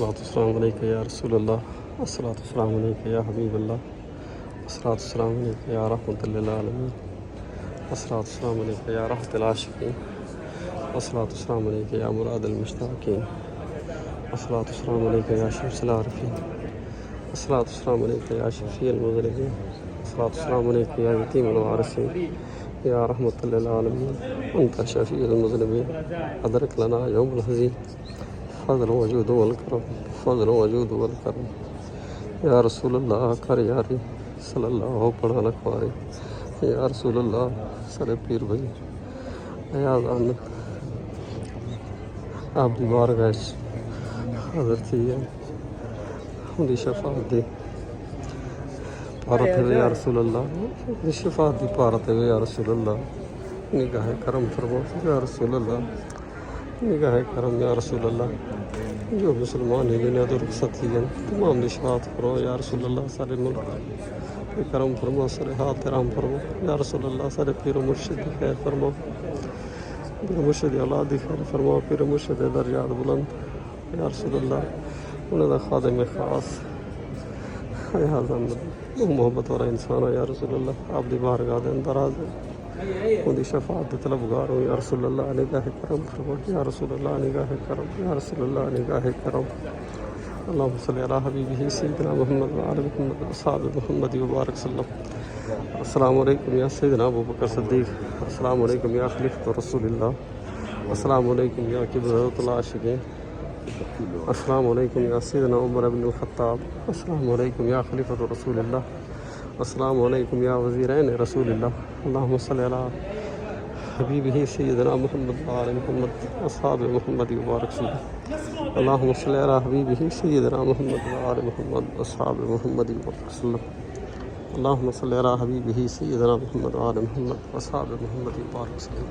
الصلاة والسلام عليك يا رسول الله. الصلاة والسلام عليك يا حبيب الله. الصلاة والسلام عليك يا رحمة للعالمين. الصلاة والسلام عليك يا راحة العاشقين. الصلاة والسلام عليك يا مراد المشتاقين. الصلاة والسلام عليك يا شمس العارفين. الصلاة والسلام عليك يا شفيع المذنبين. الصلاة والسلام عليك يا يتيم الوارثين يا رحمة للعالمين. أنت شفيع المذنبين، أدرك لنا يوم الحزين. فضل وجود والكرم، فضل وجود والكرم یا رسول اللہ کر یاری صلی اللہ پڑھا لکھواری یا رسول اللہ سر پیر بھائی ایاز احمد آپ دی بارگاہ حاضر تھی ہے ان دی شفاعت دی پارت ہے یا رسول اللہ، دی شفاعت دی پارت ہے یا رسول اللہ، نگاہ کرم فرمو یا رسول اللہ، نگاہ کرم یا رسول اللہ. جو مسلمان ہیں دنیا تو رخصت ہی ہیں تمام دی شفاعت کرو یا رسول اللہ. سارے ملک کرم فرما، سارے ہاتھ رام فرما یا رسول اللہ. سارے پیر و مرشد دی خیر فرما، پیر و مرشد اولاد دی خیر فرما، پیر و مرشد درجات بلند یا رسول اللہ. انہوں دا خادم خاص ایاز احمد محبت والا انسان ہے یا رسول اللہ. آپ دی بارگاہ دے اندر حاضر ان دی شفاعت طلبگار ہوں یا رسول اللہ. نگاہ کرم فرما یا رسول اللہ، نگاہ کرم یا رسول اللہ، نگاہ کرم. اللہم صلی علی حبیبہ سیدنا محمد وعلی محمد اصحاب محمد وبارک وسلم. السلام علیکم یا سیدنا ابو بکر صدیق. السلام علیکم یا خلیفۃ رسول اللہ. السلام علیکم یا کبریت العاشقین. السلام علیکم یا سیدنا عمر بن الخطاب. السلام علیکم یا خلیفۃ رسول اللہ. السلام علیکم یا وزیرین رسول اللہ. اللہم صلی علی حبیبہ سیدنا محمد وعلی محمد اصحاب محمد وبارک وسلم. اللہم صلی علی حبیبہ سیدنا محمد وعلی محمد اصحاب محمد وبارک وسلم. اللہم صلی علی حبیبہ سیدنا محمد وعلی محمد اصحاب محمد وبارک وسلم.